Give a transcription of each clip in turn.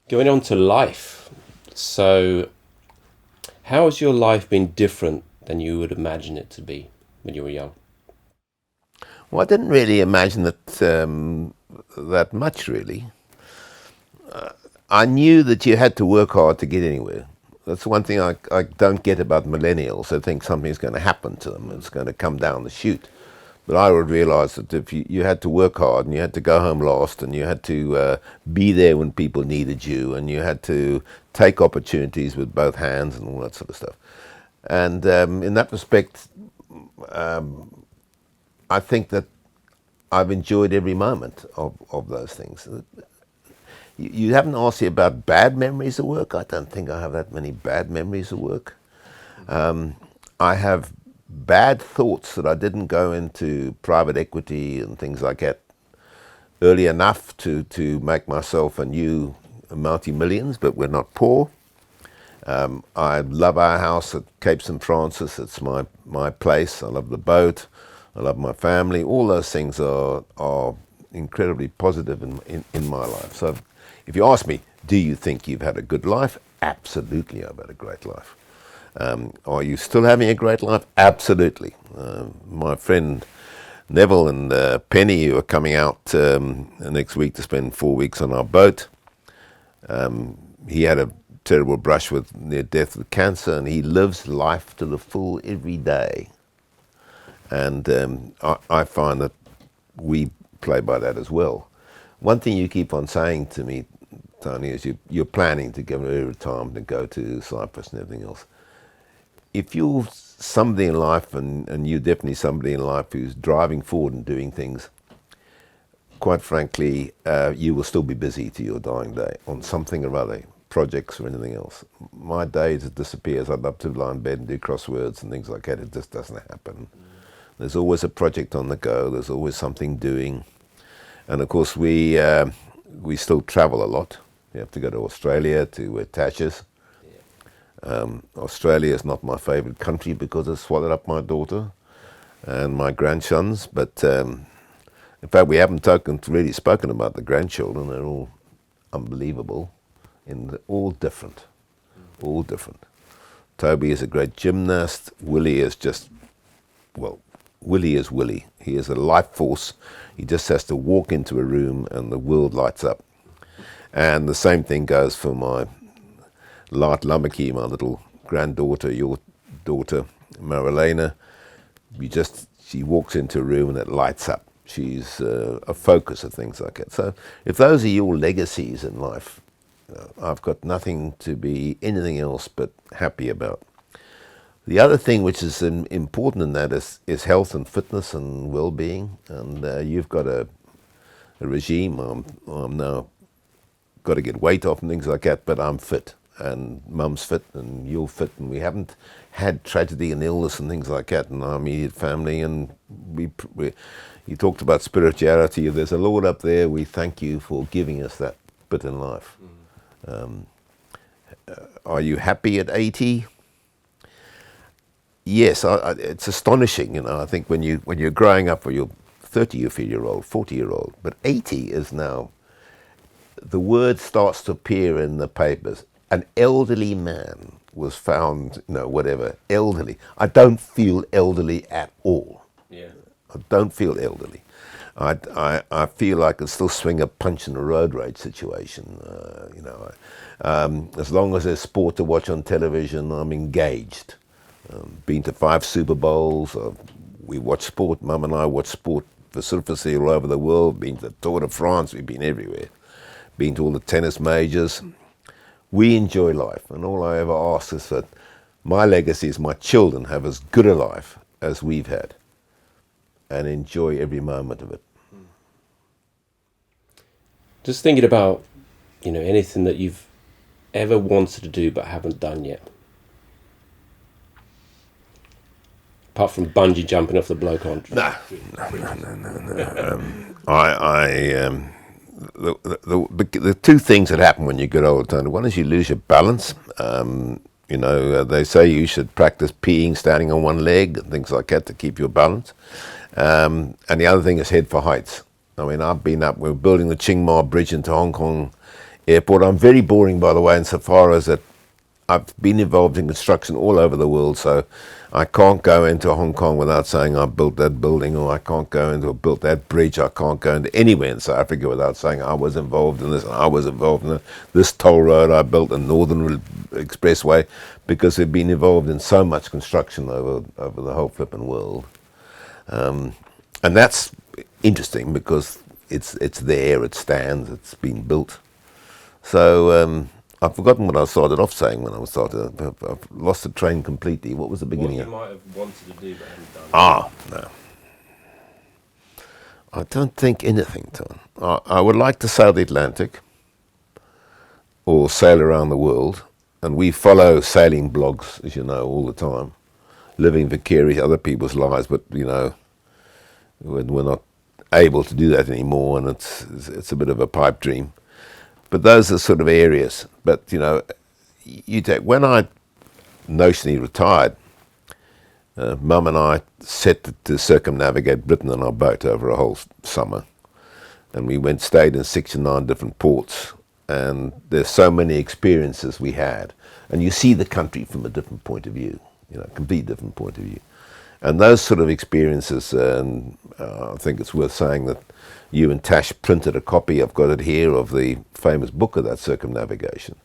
Going on to life. So, how has your life been different than you would imagine it to be when you were young? Well, I didn't really imagine it that much, really. I knew that you had to work hard to get anywhere. That's one thing I don't get about millennials. They think something's going to happen to them. It's going to come down the chute. But I would realize that if you had to work hard and you had to go home last and you had to be there when people needed you and you had to take opportunities with both hands and all that sort of stuff. And in that respect, I think that I've enjoyed every moment of those things. You haven't asked me about bad memories of work. I don't think I have that many bad memories of work. I have bad thoughts that I didn't go into private equity and things like that early enough to make myself a new multi-millions, but we're not poor. I love our house at Cape St. Francis. It's my place. I love the boat. I love my family. All those things are incredibly positive in my life. So if you ask me, do you think you've had a good life? Absolutely, I've had a great life. Are you still having a great life? Absolutely. My friend Neville and Penny, who are coming out next week to spend 4 weeks on our boat, he had a terrible brush with near death with cancer, and he lives life to the full every day. And I find that we play by that as well. One thing you keep on saying to me, Tony, is you're planning to give early retirement and go to Cyprus and everything else. If you're somebody in life, and you're definitely somebody in life who's driving forward and doing things, quite frankly, you will still be busy to your dying day on something or other, projects or anything else. My days, it disappears. I'd love to lie in bed and do crosswords and things like that. It just doesn't happen. There's always a project on the go. There's always something doing. And of course, we still travel a lot. You have to go to Australia to attaches. Australia is not my favorite country because it swallowed up my daughter and my grandsons. But in fact, we haven't really spoken about the grandchildren. They're all unbelievable, and all different, all different. Toby is a great gymnast. Willie is just, well, Willie is Willie. He is a life force. He just has to walk into a room and the world lights up. And the same thing goes for my Lart Lamaki, my little granddaughter, your daughter, Marilena. She walks into a room and it lights up. She's a focus of things like that. So if those are your legacies in life, I've got nothing to be anything else but happy about. The other thing which is important in that is health and fitness and well-being. And you've got a regime. I'm now got to get weight off and things like that, but I'm fit. And Mum's fit and you're fit. And we haven't had tragedy and illness and things like that in our immediate family. And you talked about spirituality. There's a Lord up there. We thank you for giving us that bit in life. Are you happy at 80? Yes, it's astonishing. I think when you're growing up, or you're 30-year-old, 40-year-old, but 80 is now. The word starts to appear in the papers. An elderly man was found, whatever, elderly. I don't feel elderly at all. Yeah. I don't feel elderly. I feel I can still swing a punch in a road rage situation. As long as there's sport to watch on television, I'm engaged. Been to 5 Super Bowls. We watch sport. Mum and I watch sport vociferously all over the world. Been to the Tour de France. We've been everywhere. Been to all the tennis majors. We enjoy life, and all I ever ask is that my legacy is my children have as good a life as we've had, and enjoy every moment of it. Just thinking about, anything that you've ever wanted to do but haven't done yet. Apart from bungee jumping off the blowcon. No. The two things that happen when you get old, Tony. One is you lose your balance. They say you should practice peeing standing on one leg and things like that to keep your balance. And the other thing is head for heights. I mean, I've been up. We're building the Chiang Mai Bridge into Hong Kong airport. I'm very boring, by the way, insofar as that I've been involved in construction all over the world, so I can't go into Hong Kong without saying I built that building, or I can't go into built that bridge. I can't go into anywhere in South Africa without saying I was involved in this, and I was involved in this toll road I built, the Northern Expressway, because they've been involved in so much construction over the whole flipping world. And that's interesting because it's there, it stands, it's been built. So I've forgotten what I started off saying when I was started. I've lost the train completely. What was the beginning? What you might have wanted to do but hadn't done. No. I don't think anything, Tom. I would like to sail the Atlantic or sail around the world. And we follow sailing blogs, as you know, all the time, living vicariously other people's lives. But, you know, we're not able to do that anymore, and it's a bit of a pipe dream. But those are sort of areas. But, you know, when I notionally retired, Mum and I set to circumnavigate Britain on our boat over a whole summer. And we stayed in 6 or 9 different ports. And there's so many experiences we had. And you see the country from a different point of view, you know, a completely different point of view. And those sort of experiences, I think it's worth saying that you and Tash printed a copy, I've got it here, of the famous book of that circumnavigation.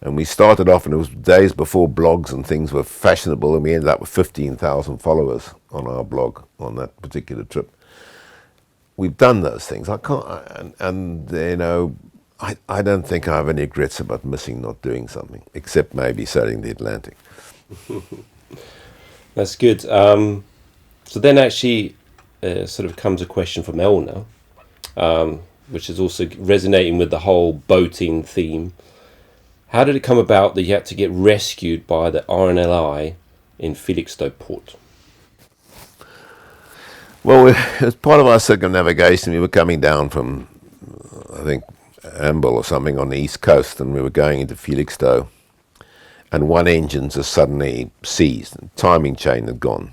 And we started off, and it was days before blogs and things were fashionable, and we ended up with 15,000 followers on our blog on that particular trip. We've done those things. I can't, and you know, I don't think I have any regrets about missing not doing something, except maybe sailing the Atlantic. That's good. So then actually sort of comes a question from Elna, which is also resonating with the whole boating theme. How did it come about that you had to get rescued by the RNLI in Felixstowe Port? Well, as part of our circumnavigation, we were coming down from, I think, Amble or something on the east coast, and we were going into Felixstowe, and one engine just suddenly seized, and timing chain had gone.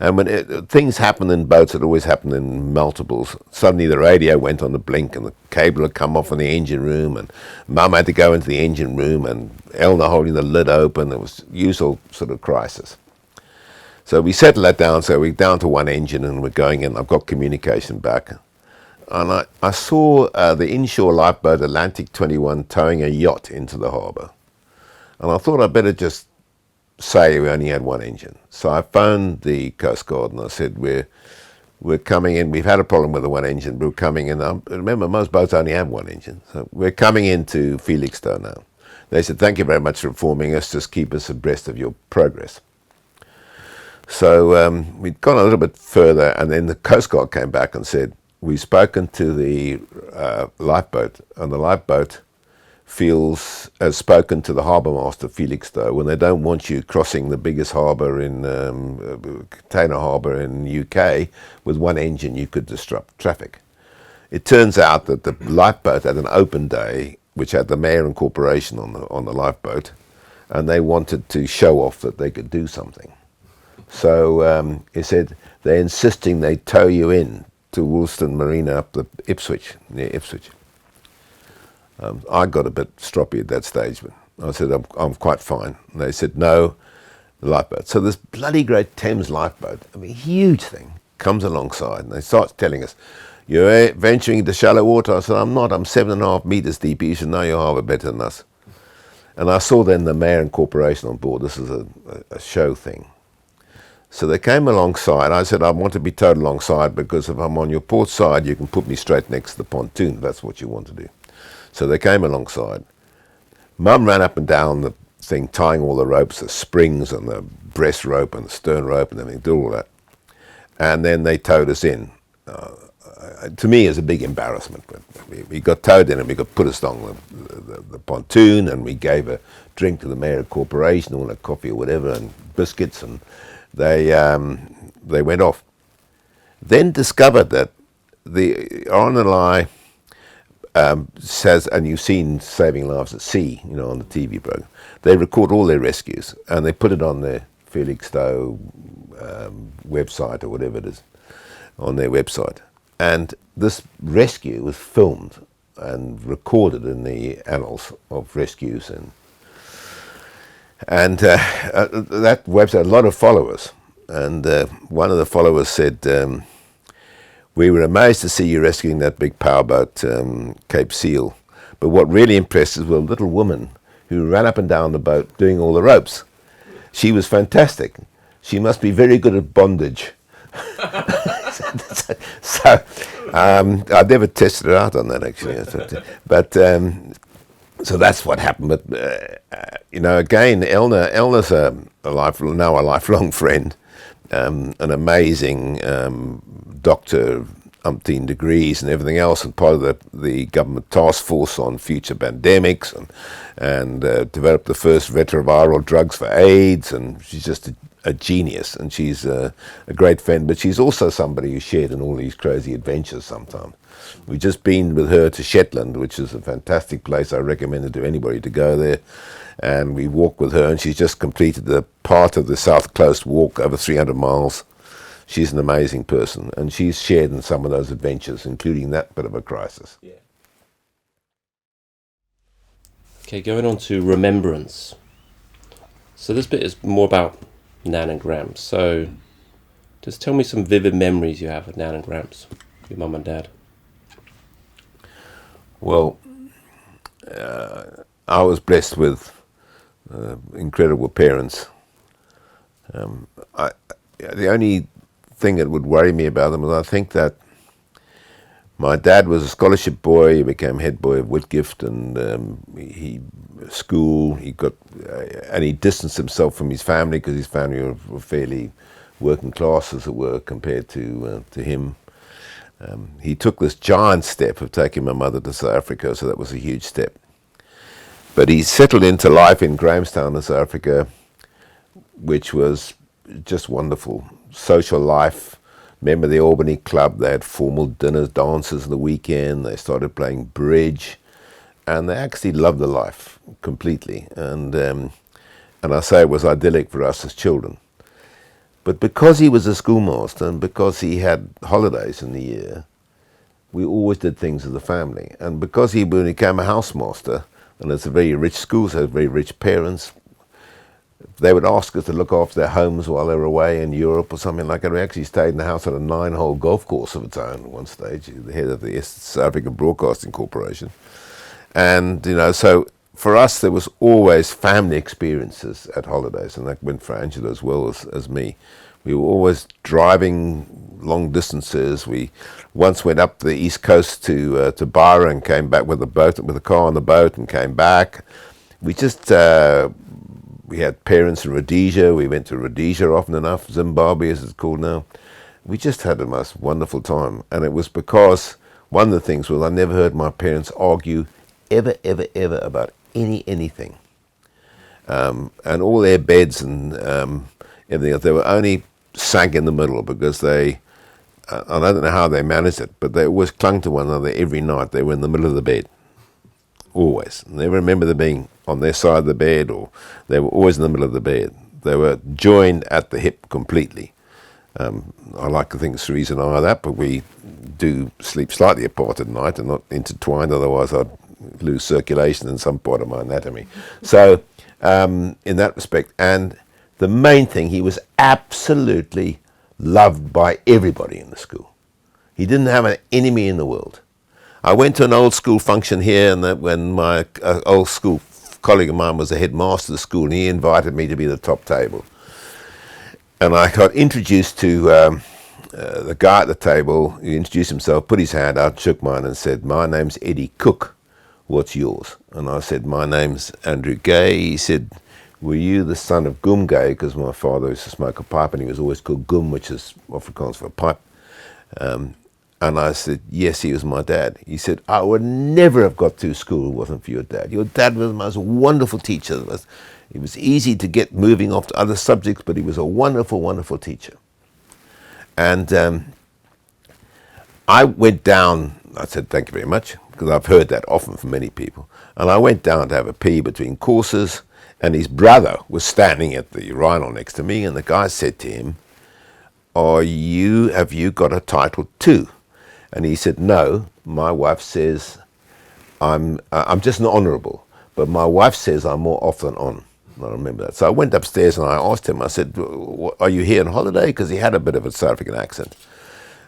And when things happen in boats, it always happened in multiples. Suddenly the radio went on the blink, and the cable had come off in the engine room, and Mum had to go into the engine room, and Elna holding the lid open. It was usual sort of crisis. So we settled that down, so we're down to one engine, and we're going in. I've got communication back. And I saw the inshore lifeboat Atlantic 21 towing a yacht into the harbour. And I thought I'd better just say we only had one engine. So I phoned the Coast Guard and I said, we're coming in. We've had a problem with the one engine. We're coming in. Remember, most boats only have one engine. So we're coming into Felixstowe now. They said, thank you very much for informing us. Just keep us abreast of your progress. So we'd gone a little bit further, and then the Coast Guard came back and said, we've spoken to the lifeboat, and the lifeboat has spoken to the harbour master, Felixstowe, when they don't want you crossing the biggest harbour in container harbour in the UK with one engine. You could disrupt traffic. It turns out that the lifeboat had an open day, which had the mayor and corporation on the lifeboat, and they wanted to show off that they could do something. So he said they're insisting they tow you in to Woolston Marina up the near Ipswich. I got a bit stroppy at that stage, but I said, I'm quite fine. And they said, no, the lifeboat. So this bloody great Thames lifeboat, I mean, huge thing, comes alongside, and they start telling us, you're venturing into shallow water. I said, I'm not. I'm 7.5 meters deep. You should know your harbour better than us. And I saw then the mayor and corporation on board. This is a show thing. So they came alongside. I said, I want to be towed alongside because if I'm on your port side, you can put me straight next to the pontoon, if that's what you want to do. So they came alongside. Mum ran up and down the thing, tying all the ropes, the springs and the breast rope and the stern rope and everything, did all that. And then they towed us in. To me, it's a big embarrassment. But we got towed in and we got put us on the pontoon, and we gave a drink to the mayor of corporation, all that coffee or whatever, and biscuits, and they went off. Then discovered that the RNLI says, and you've seen Saving Lives at Sea, you know, on the TV program, they record all their rescues and they put it on their Felixstowe website or whatever it is, on their website. And this rescue was filmed and recorded in the annals of rescues. And that website had a lot of followers. And one of the followers said, we were amazed to see you rescuing that big powerboat, Cape Seal. But what really impressed us was a little woman who ran up and down the boat doing all the ropes. She was fantastic. She must be very good at bondage. So I've never tested her out on that, actually. But so that's what happened. But again, Elna's now a lifelong friend, an amazing doctor, umpteen degrees and everything else, and part of the government task force on future pandemics, and developed the first retroviral drugs for AIDS. And she's just a genius, and she's a great friend. But she's also somebody who shared in all these crazy adventures sometimes. We've just been with her to Shetland, which is a fantastic place. I recommend it to anybody to go there. And we walked with her, and she's just completed the part of the South Coast walk over 300 miles. She's an amazing person, and she's shared in some of those adventures, including that bit of a crisis. Yeah. Okay, going on to Remembrance. So this bit is more about Nan and Gramps. So just tell me some vivid memories you have of Nan and Gramps, your mum and dad. Well, I was blessed with incredible parents. The only thing that would worry me about them is I think that my dad was a scholarship boy. He became head boy of Whitgift, and he got, and he distanced himself from his family because his family were fairly working class, as it were, compared to him. He took this giant step of taking my mother to South Africa, so that was a huge step. But he settled into life in Grahamstown, in South Africa, which was just wonderful. Social life. Remember the Albany Club? They had formal dinners, dances on the weekend. They started playing bridge, and they actually loved the life completely. And I say it was idyllic for us as children. But because he was a schoolmaster and because he had holidays in the year, we always did things as a family. And because he became a housemaster, and it's a very rich school, so very rich parents, they would ask us to look after their homes while they were away in Europe or something like that. We actually stayed in the house at a 9-hole golf course of its own at one stage, the head of the South African Broadcasting Corporation. And, so for us, there was always family experiences at holidays, and that went for Angela as well as me. We were always driving long distances. We once went up the east coast to Byron and came back with a car on the boat and came back. We just we had parents in Rhodesia. We went to Rhodesia often enough, Zimbabwe as it's called now. We just had the most wonderful time, and it was because one of the things was I never heard my parents argue ever about anything. And all their beds and everything else, they were only sank in the middle because I don't know how they managed it, but they always clung to one another every night. They were in the middle of the bed, always. Never remember them being on their side of the bed, or they were always in the middle of the bed. They were joined at the hip completely. I like to think Cerise and I are that, but we do sleep slightly apart at night and not intertwined, otherwise I'd lose circulation in some part of my anatomy. So in that respect, and the main thing, he was absolutely loved by everybody in the school. He didn't have an enemy in the world. I went to an old school function here, and when my old school colleague of mine was the headmaster of the school, and he invited me to be at the top table. And I got introduced to the guy at the table. He introduced himself, put his hand out, shook mine, and said, "My name's Eddie Cook. What's yours?" And I said, "My name's Andrew Gay." He said, "Were you the son of Gum Gay?" Because my father used to smoke a pipe, and he was always called Gum, which is Afrikaans for a pipe. And I said, "Yes, he was my dad." He said, "I would never have got through school if it wasn't for your dad. Your dad was the most wonderful teacher. It was easy to get moving off to other subjects, but he was a wonderful, wonderful teacher." And I went down, I said, "Thank you very much," because I've heard that often from many people. And I went down to have a pee between courses, and his brother was standing at the urinal next to me, and the guy said to him, have you got a title too? And he said, "No, my wife says I'm just an honourable, but my wife says I'm more off than on. I remember that. So I went upstairs and I asked him. I said, "Are you here on holiday?" Because he had a bit of a South African accent,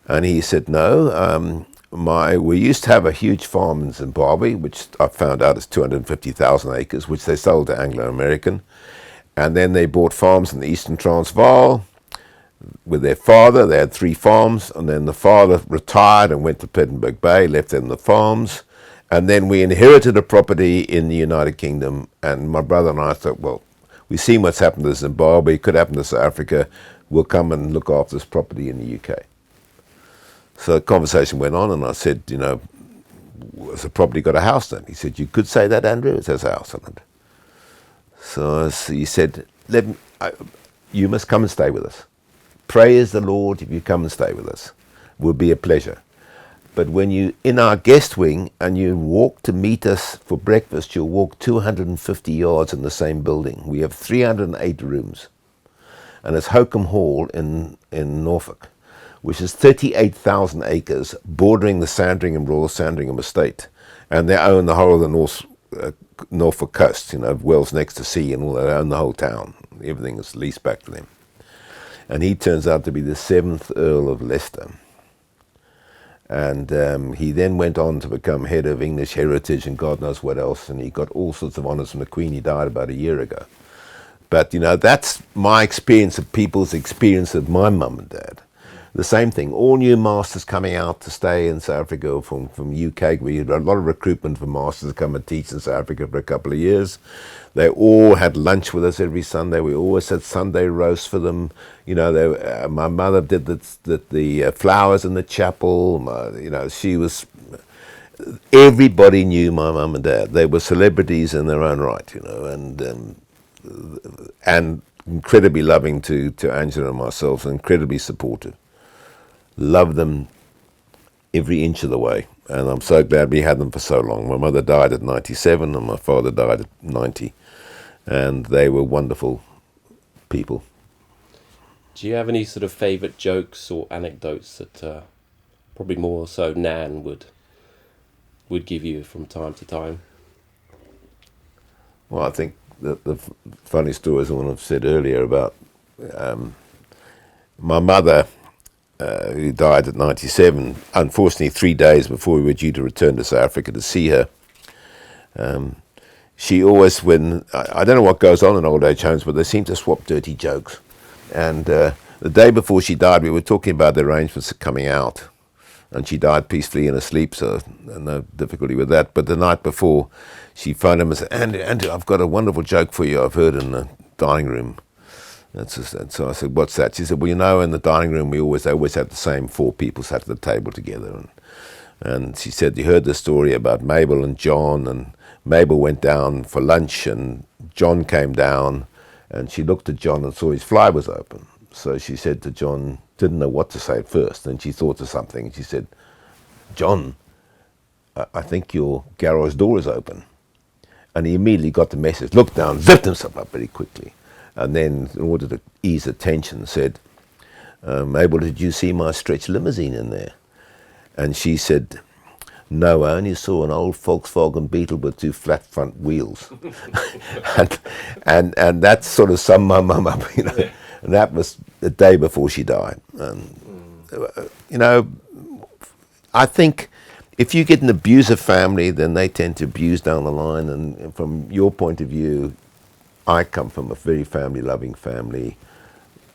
and he said, "No. We used to have a huge farm in Zimbabwe, which I found out is 250,000 acres, which they sold to Anglo American, and then they bought farms in the Eastern Transvaal." With their father, they had 3 farms, and then the father retired and went to Plettenberg Bay, left them the farms, and then we inherited a property in the United Kingdom, and my brother and I thought, well, we've seen what's happened to Zimbabwe, it could happen to South Africa, we'll come and look after this property in the UK. So the conversation went on, and I said, has the property got a house then? He said, you could say that, Andrew, it has a house on it. So he said, you must come and stay with us. Praise the Lord if you come and stay with us. It will be a pleasure. But when you in our guest wing and you walk to meet us for breakfast, you'll walk 250 yards in the same building. We have 308 rooms. And it's Hokum Hall in Norfolk, which is 38,000 acres bordering the Sandringham Royal Sandringham Estate. And they own the whole of the Norfolk coast, Wales next to sea and all that. They own the whole town. Everything is leased back to them. And he turns out to be the 7th Earl of Leicester. And he then went on to become head of English Heritage and God knows what else. And he got all sorts of honours from the Queen. He died about a year ago. But, that's my experience of people's experience of my mum and dad. The same thing, all new masters coming out to stay in South Africa from UK. We had a lot of recruitment for masters to come and teach in South Africa for a couple of years. They all had lunch with us every Sunday. We always had Sunday roast for them. My mother did the flowers in the chapel. She was. Everybody knew my mum and dad. They were celebrities in their own right, and incredibly loving to Angela and myself, and incredibly supportive. Love them every inch of the way, and I'm so glad we had them for so long. My mother died at 97 and my father died at 90, and they were wonderful people. Do you have any sort of favourite jokes or anecdotes that probably more so Nan would give you from time to time? Well, I think the funny story is the one I've said earlier about my mother, who died at 97, unfortunately 3 days before we were due to return to South Africa to see her. She always, I don't know what goes on in old age homes, but they seem to swap dirty jokes. And the day before she died, we were talking about the arrangements of coming out. And she died peacefully in her sleep, so no difficulty with that. But the night before, she phoned him and said, Andrew, I've got a wonderful joke for you I've heard in the dining room. And so I said, what's that? She said, well, in the dining room, they always have the same 4 people sat at the table together. And she said, you heard the story about Mabel and John, and Mabel went down for lunch, and John came down, and she looked at John and saw his fly was open. So she said to John, didn't know what to say at first, and she thought of something, and she said, John, I think your garage door is open. And he immediately got the message, looked down, zipped himself up very quickly. And then, in order to ease the tension, said, Mabel, did you see my stretch limousine in there? And she said, no, I only saw an old Volkswagen Beetle with 2 flat front wheels. and that sort of summed my mum up, And that was the day before she died. I think if you get an abusive family, then they tend to abuse down the line. And from your point of view, I come from a very loving family,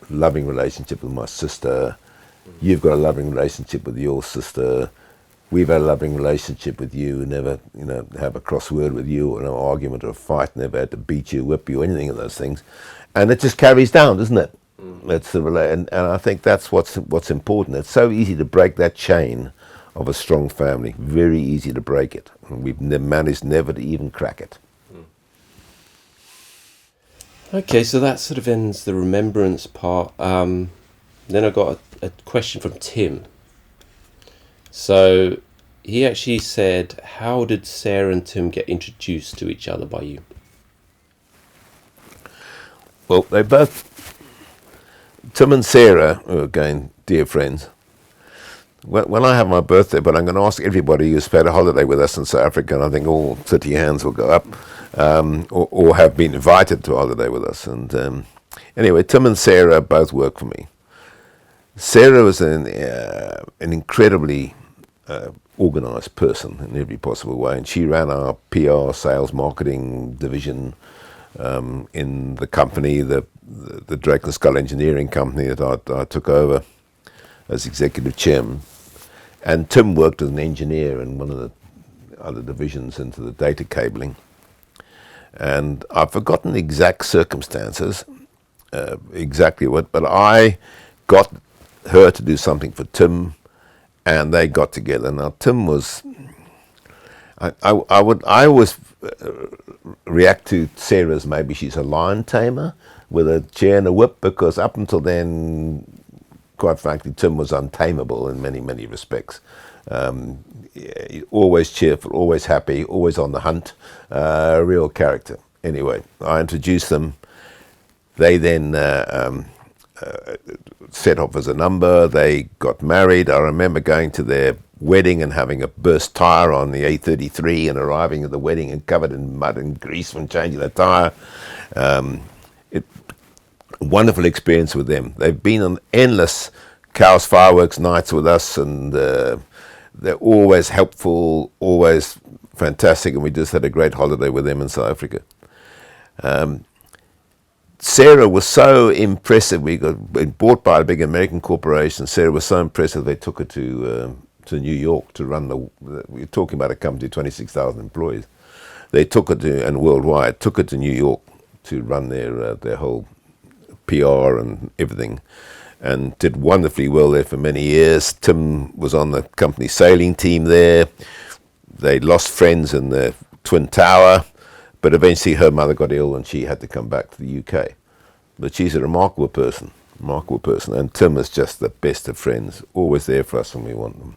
loving relationship with my sister. You've got a loving relationship with your sister. We've had a loving relationship with you. Never, have a crossword with you or an argument or a fight. Never had to beat you, whip you, anything of those things. And it just carries down, doesn't it? That's the and I think that's what's important. It's so easy to break that chain of a strong family. Very easy to break it. And we've managed never to even crack it. Okay, so that sort of ends the remembrance part. Then I got a question from Tim. So he actually said, how did Sarah and Tim get introduced to each other by you? Well, Tim and Sarah, who are again dear friends, when I have my birthday, but I'm going to ask everybody who's had a holiday with us in South Africa, and I think all 30 hands will go up, or have been invited to a holiday with us. And anyway, Tim and Sarah both work for me. Sarah was an incredibly organized person in every possible way, and she ran our PR, sales, marketing division in the company, the Drake and Skull Engineering Company that I took over as executive chairman. And Tim worked as an engineer in one of the other divisions into the data cabling. And I've forgotten the exact circumstances, exactly what, but I got her to do something for Tim, and they got together. Now Tim was, I always react to Sarah as maybe she's a lion tamer with a chair and a whip, because up until then, quite frankly, Tim was untamable in many, many respects. Always cheerful, always happy, always on the hunt, a real character. Anyway, I introduced them. They then set off as a number. They got married. I remember going to their wedding and having a burst tire on the A33 and arriving at the wedding and covered in mud and grease from changing the tire. Wonderful experience with them. They've been on endless Cows fireworks nights with us, and they're always helpful, always fantastic, and we just had a great holiday with them in South Africa. Sarah was so impressive. We got bought by a big American corporation. Sarah was so impressive they took her to New York to run we're talking about a company, 26,000 employees. They took her to, and worldwide, took her to New York to run their whole PR and everything, and did wonderfully well there for many years. Tim was on the company sailing team there. They lost friends in the Twin Tower, but eventually her mother got ill and she had to come back to the UK. But she's a remarkable person, and Tim is just the best of friends, always there for us when we want them.